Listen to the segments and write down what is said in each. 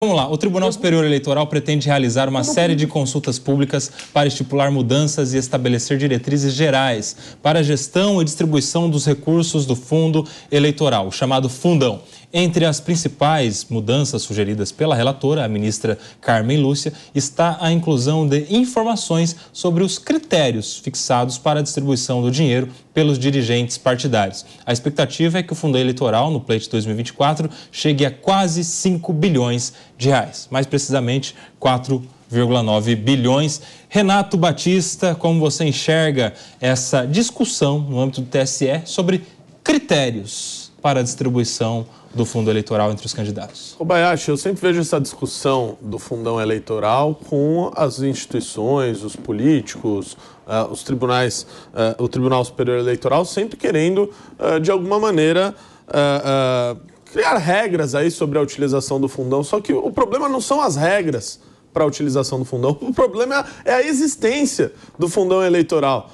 Vamos lá, o Tribunal Superior Eleitoral pretende realizar uma série de consultas públicas para estipular mudanças e estabelecer diretrizes gerais para a gestão e distribuição dos recursos do Fundo Eleitoral, o chamado Fundão. Entre as principais mudanças sugeridas pela relatora, a ministra Carmen Lúcia, está a inclusão de informações sobre os critérios fixados para a distribuição do dinheiro pelos dirigentes partidários. A expectativa é que o Fundo Eleitoral, no pleito de 2024, chegue a quase 5 bilhões de reais, mais precisamente 4,9 bilhões. Renato Batista, como você enxerga essa discussão no âmbito do TSE sobre critérios para a distribuição do fundo eleitoral entre os candidatos? Kobayashi, eu sempre vejo essa discussão do fundão eleitoral com as instituições, os políticos, os tribunais, o Tribunal Superior Eleitoral sempre querendo, de alguma maneira, criar regras aí sobre a utilização do fundão. Só que o problema não são as regras para a utilização do fundão, o problema é a existência do fundão eleitoral.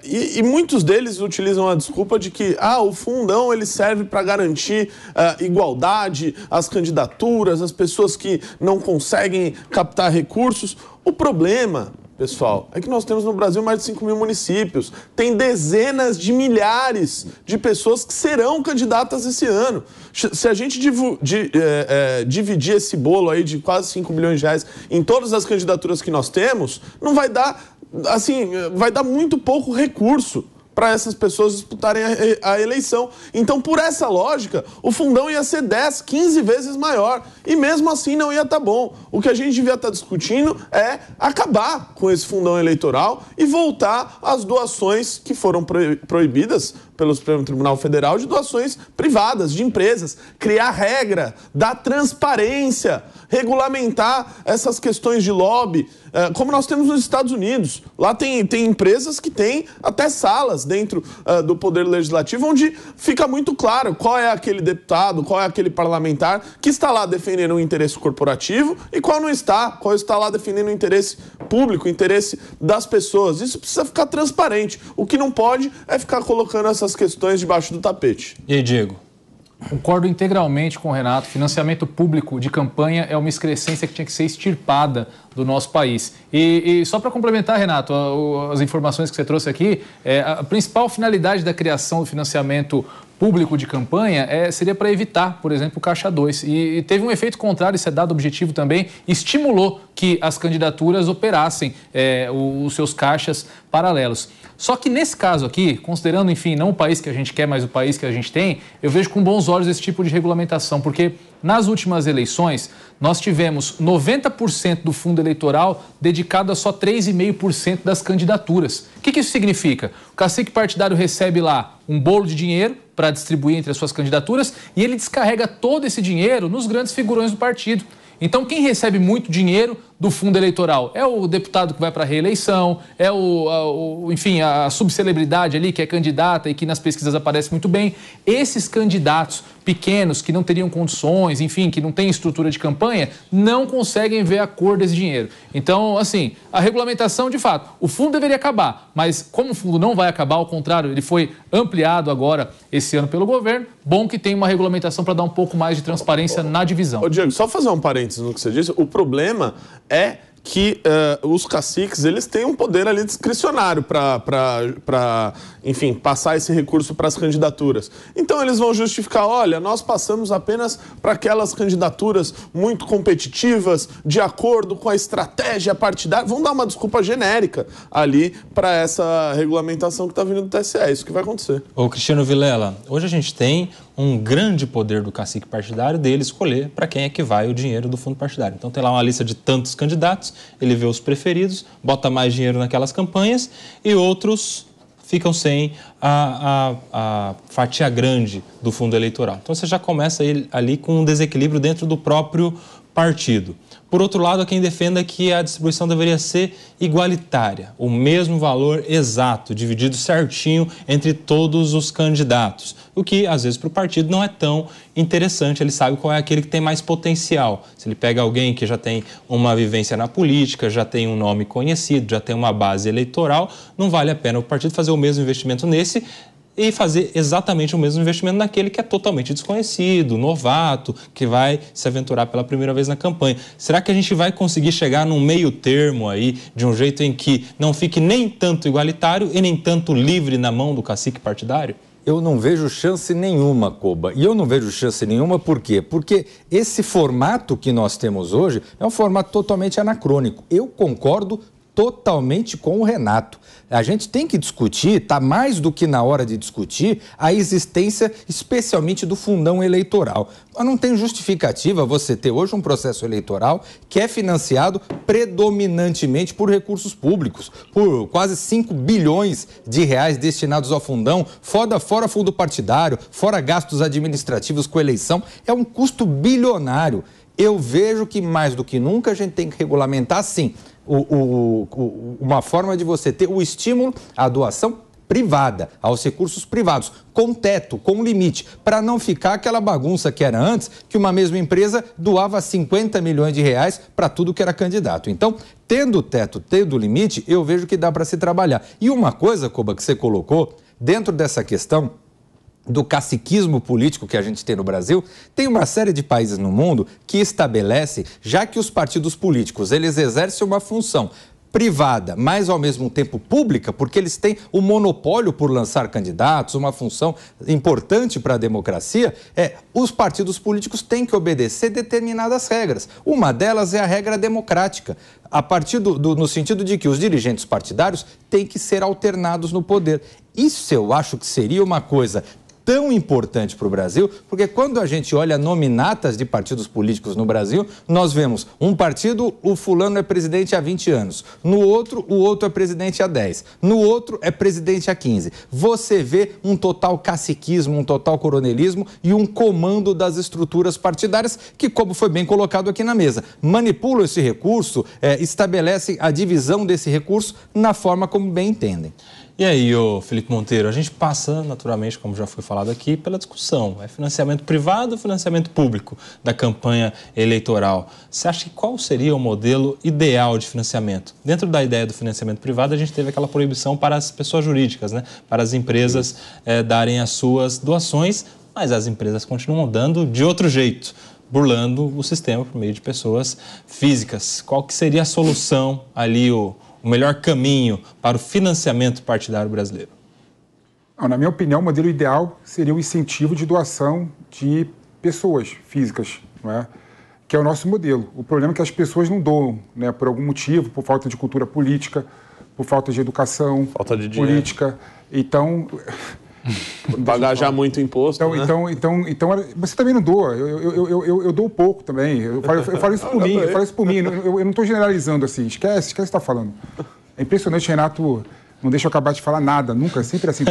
E muitos deles utilizam a desculpa de que o fundão ele serve para garantir igualdade, as candidaturas, as pessoas que não conseguem captar recursos. O problema, pessoal, é que nós temos no Brasil mais de 5 mil municípios. Tem dezenas de milhares de pessoas que serão candidatas esse ano. Se a gente dividir esse bolo aí de quase 5 bilhões de reais em todas as candidaturas que nós temos, não vai dar... Assim, vai dar muito pouco recurso para essas pessoas disputarem a eleição. Então, por essa lógica, o fundão ia ser 10, 15 vezes maior. E mesmo assim não ia estar bom. O que a gente devia estar discutindo é acabar com esse fundão eleitoral e voltar às doações que foram proibidas pelo Supremo Tribunal Federal, de doações privadas, de empresas. Criar regra, dar transparência, regulamentar essas questões de lobby, como nós temos nos Estados Unidos. Lá tem empresas que têm até salas dentro do Poder Legislativo, onde fica muito claro qual é aquele deputado, qual é aquele parlamentar que está lá defendendo o interesse corporativo e qual não está, qual está lá defendendo o interesse público, o interesse das pessoas. Isso precisa ficar transparente. O que não pode é ficar colocando essas questões debaixo do tapete. E aí, Diego? Concordo integralmente com o Renato. Financiamento público de campanha é uma excrescência que tinha que ser extirpada do nosso país. E só para complementar, Renato, as informações que você trouxe aqui, a principal finalidade da criação do financiamento público de campanha seria para evitar, por exemplo, o Caixa 2. E teve um efeito contrário, esse é dado objetivo também, estimulou que as candidaturas operassem os seus caixas paralelos. Só que nesse caso aqui, considerando, enfim, não o país que a gente quer, mas o país que a gente tem, eu vejo com bons olhos esse tipo de regulamentação, porque nas últimas eleições nós tivemos 90% do fundo eleitoral dedicado a só 3,5% das candidaturas. O que isso significa? O cacique partidário recebe lá um bolo de dinheiro para distribuir entre as suas candidaturas e ele descarrega todo esse dinheiro nos grandes figurões do partido. Então, quem recebe muito dinheiro do fundo eleitoral é o deputado que vai para a reeleição, enfim, a subcelebridade ali que é candidata e que nas pesquisas aparece muito bem. Esses candidatos pequenos que não teriam condições, enfim, que não têm estrutura de campanha, não conseguem ver a cor desse dinheiro. Então, assim, a regulamentação, de fato, o fundo deveria acabar, mas como o fundo não vai acabar, ao contrário, ele foi ampliado agora esse ano pelo governo, bom que tem uma regulamentação para dar um pouco mais de transparência na divisão. Ô Diego, só fazer um parênteses no que você disse, o problema é que os caciques, eles têm um poder ali discricionário para, enfim, passar esse recurso para as candidaturas. Então eles vão justificar, olha, nós passamos apenas para aquelas candidaturas muito competitivas, de acordo com a estratégia partidária. Vão dar uma desculpa genérica ali para essa regulamentação que está vindo do TSE. É isso que vai acontecer. Ô Cristiano Vilela, hoje a gente tem um grande poder do cacique partidário dele escolher para quem é que vai o dinheiro do fundo partidário. Então tem lá uma lista de tantos candidatos, ele vê os preferidos, bota mais dinheiro naquelas campanhas e outros ficam sem a fatia grande do fundo eleitoral. Então você já começa ali com um desequilíbrio dentro do próprio partido. Por outro lado, há quem defenda que a distribuição deveria ser igualitária, o mesmo valor exato, dividido certinho entre todos os candidatos, o que, às vezes, para o partido não é tão interessante, ele sabe qual é aquele que tem mais potencial. Se ele pega alguém que já tem uma vivência na política, já tem um nome conhecido, já tem uma base eleitoral, não vale a pena o partido fazer o mesmo investimento nesse, e fazer exatamente o mesmo investimento naquele que é totalmente desconhecido, novato, que vai se aventurar pela primeira vez na campanha. Será que a gente vai conseguir chegar num meio termo aí, de um jeito em que não fique nem tanto igualitário e nem tanto livre na mão do cacique partidário? Eu não vejo chance nenhuma, Koba. E eu não vejo chance nenhuma por quê? Porque esse formato que nós temos hoje é um formato totalmente anacrônico. Eu concordo totalmente com o Renato. A gente tem que discutir, está mais do que na hora de discutir, a existência especialmente do fundão eleitoral. Mas não tem justificativa você ter hoje um processo eleitoral que é financiado predominantemente por recursos públicos, por quase 5 bilhões de reais destinados ao fundão, fora fundo partidário, fora gastos administrativos com eleição. É um custo bilionário. Eu vejo que mais do que nunca a gente tem que regulamentar, sim, uma forma de você ter o estímulo à doação privada, aos recursos privados, com teto, com limite, para não ficar aquela bagunça que era antes, que uma mesma empresa doava 50 milhões de reais para tudo que era candidato. Então, tendo teto, tendo limite, eu vejo que dá para se trabalhar. E uma coisa, Koba, que você colocou, dentro dessa questão do caciquismo político que a gente tem no Brasil, tem uma série de países no mundo que estabelece, já que os partidos políticos, eles exercem uma função privada, mas ao mesmo tempo pública, porque eles têm o monopólio por lançar candidatos, uma função importante para a democracia, os partidos políticos têm que obedecer determinadas regras. Uma delas é a regra democrática, a partir no sentido de que os dirigentes partidários têm que ser alternados no poder. Isso eu acho que seria uma coisa tão importante para o Brasil, porque quando a gente olha nominatas de partidos políticos no Brasil, nós vemos um partido, o fulano é presidente há 20 anos, no outro, o outro é presidente há 10, no outro é presidente há 15. Você vê um total caciquismo, um total coronelismo e um comando das estruturas partidárias que, como foi bem colocado aqui na mesa, manipulam esse recurso, estabelecem a divisão desse recurso na forma como bem entendem. E aí, Felipe Monteiro, a gente passa, naturalmente, como já foi falado aqui, pela discussão. É financiamento privado ou financiamento público da campanha eleitoral? Você acha que qual seria o modelo ideal de financiamento? Dentro da ideia do financiamento privado, a gente teve aquela proibição para as pessoas jurídicas, né? Para as empresas darem as suas doações, mas as empresas continuam dando de outro jeito, burlando o sistema por meio de pessoas físicas. Qual que seria a solução ali, o melhor caminho para o financiamento partidário brasileiro? Na minha opinião, o modelo ideal seria o incentivo de doação de pessoas físicas, não é? Que é o nosso modelo. O problema é que as pessoas não doam, né? Por algum motivo, por falta de cultura política, por falta de educação falta de política. Então... pagar já muito imposto, né? Então, você também não doa. Eu dou pouco também. Eu falo isso por mim. Eu não estou generalizando assim. Esquece o que você está falando. É impressionante, Renato não deixa eu acabar de falar nada, nunca. Sempre assim.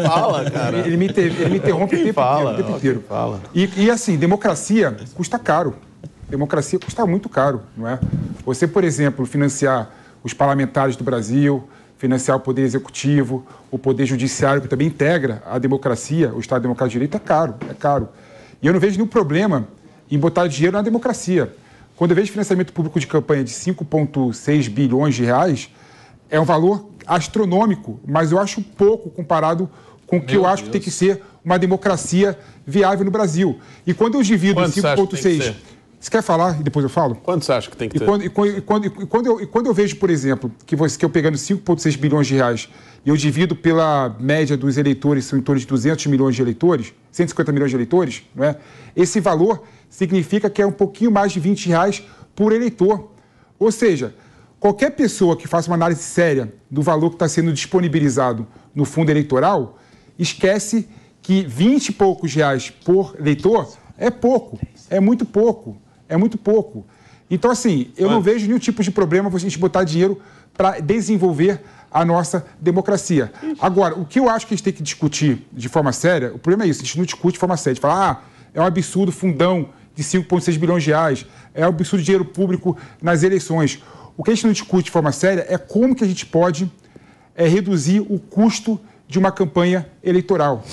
Fala, cara. Ele me interrompe o tempo inteiro. E assim, democracia custa caro. Democracia custa muito caro, não é? Você, por exemplo, financiar os parlamentares do Brasil, financiar o poder executivo, o poder judiciário, que também integra a democracia, o Estado Democrático de Direito, é caro. E eu não vejo nenhum problema em botar dinheiro na democracia. Quando eu vejo financiamento público de campanha de 5,6 bilhões de reais, é um valor astronômico, mas eu acho pouco comparado com o que eu acho que tem que ser uma democracia viável no Brasil. E quando eu divido 5,6... Você quer falar e depois eu falo? Quanto você acha que tem que ter? Quando eu vejo, por exemplo, que eu pegando 5,6 bilhões de reais e eu divido pela média dos eleitores, são em torno de 200 milhões de eleitores, 150 milhões de eleitores, não é? Esse valor significa que é um pouquinho mais de 20 reais por eleitor. Ou seja, qualquer pessoa que faça uma análise séria do valor que está sendo disponibilizado no fundo eleitoral, esquece que 20 e poucos reais por eleitor é pouco, é muito pouco. É muito pouco. Então, assim, eu não vejo nenhum tipo de problema a gente botar dinheiro para desenvolver a nossa democracia. Agora, o que eu acho que a gente tem que discutir de forma séria, o problema é isso, a gente não discute de forma séria. A gente fala, é um absurdo fundão de 5,6 bilhões de reais, é um absurdo dinheiro público nas eleições. O que a gente não discute de forma séria é como que a gente pode reduzir o custo de uma campanha eleitoral.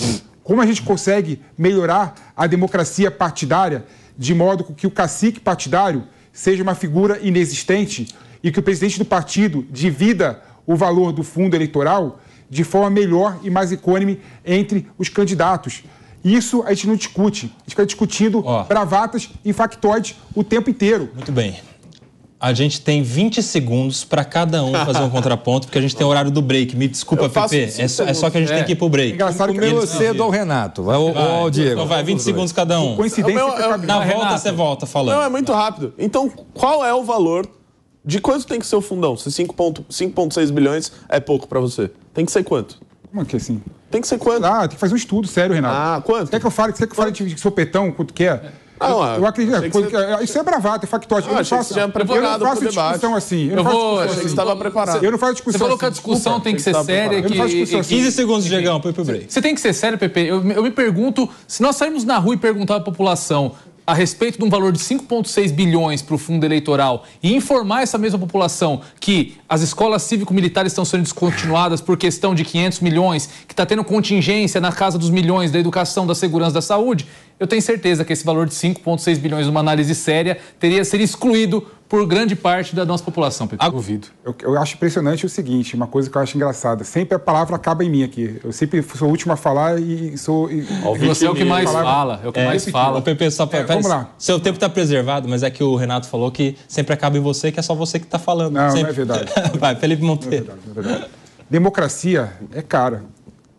Como a gente consegue melhorar a democracia partidária de modo que o cacique partidário seja uma figura inexistente e que o presidente do partido divida o valor do fundo eleitoral de forma melhor e mais econômica entre os candidatos. Isso a gente não discute. A gente fica discutindo bravatas e factoides o tempo inteiro. Muito bem. A gente tem 20 segundos para cada um fazer um contraponto, porque a gente tem o horário do break. Me desculpa, Pepe, é só que a gente tem que ir pro break. Engraçado que Primeiro cedo ao Renato. Vai, ao Diego. Então vai, 20 segundos cada um. Coincidência Na volta você volta falando. Não, é muito rápido. Então, qual é o valor de quanto tem que ser o fundão? Se 5,6 bilhões é pouco para você. Tem que ser quanto? Como que assim? Tem que ser quanto? Ah, tem que fazer um estudo sério, Renato. Ah, quanto? Quer que eu fale de sopetão, quanto que é? Eu acredito. Isso é bravata, é factóide. Eu não achei que você tinha preparado eu não faço pro debate. discussão assim. Achei que você estava preparado. Eu não faço discussão. Você falou que a assim. discussão tem que ser séria. Eu não faço discussão assim. 15 segundos, Diegão, põe pro break. Você tem que ser sério, Pepe. Eu me pergunto, se nós sairmos na rua e perguntar à população a respeito de um valor de 5,6 bilhões para o fundo eleitoral e informar essa mesma população que as escolas cívico-militares estão sendo descontinuadas por questão de 500 milhões, que está tendo contingência na casa dos milhões da educação, da segurança, da saúde, eu tenho certeza que esse valor de 5,6 bilhões, numa análise séria, seria excluído por grande parte da nossa população, Pepe. Duvido. Eu acho impressionante o seguinte, uma coisa que eu acho engraçada. Sempre a palavra acaba em mim aqui. Eu sempre sou o último a falar e sou... Você é o que mais fala. É o que mais fala. O Pepe, só vamos lá. Seu tempo está preservado, mas é que o Renato falou que sempre acaba em você, que é só você que está falando. Não, sempre. não é verdade. Vai, Felipe Monteiro. Não é verdade. Democracia é cara.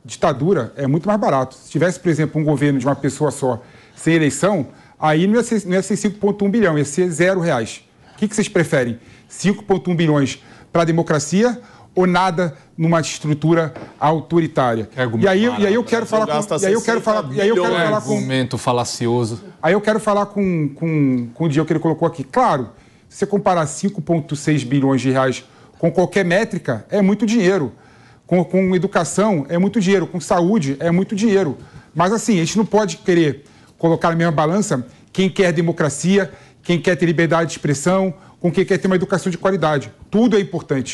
Ditadura é muito mais barato. Se tivesse, por exemplo, um governo de uma pessoa só, sem eleição, aí não ia ser 5,1 bilhão, ia ser R$0. O que vocês preferem? 5,1 bilhões para a democracia ou nada numa estrutura autoritária? E aí eu quero falar com... Argumento falacioso. Aí eu quero falar com o Diego que ele colocou aqui. Claro, se você comparar 5,6 bilhões de reais com qualquer métrica, é muito dinheiro. Com educação, é muito dinheiro. Com saúde, é muito dinheiro. Mas assim, a gente não pode querer colocar na mesma balança quem quer democracia, quem quer ter liberdade de expressão, com quem quer ter uma educação de qualidade. Tudo é importante.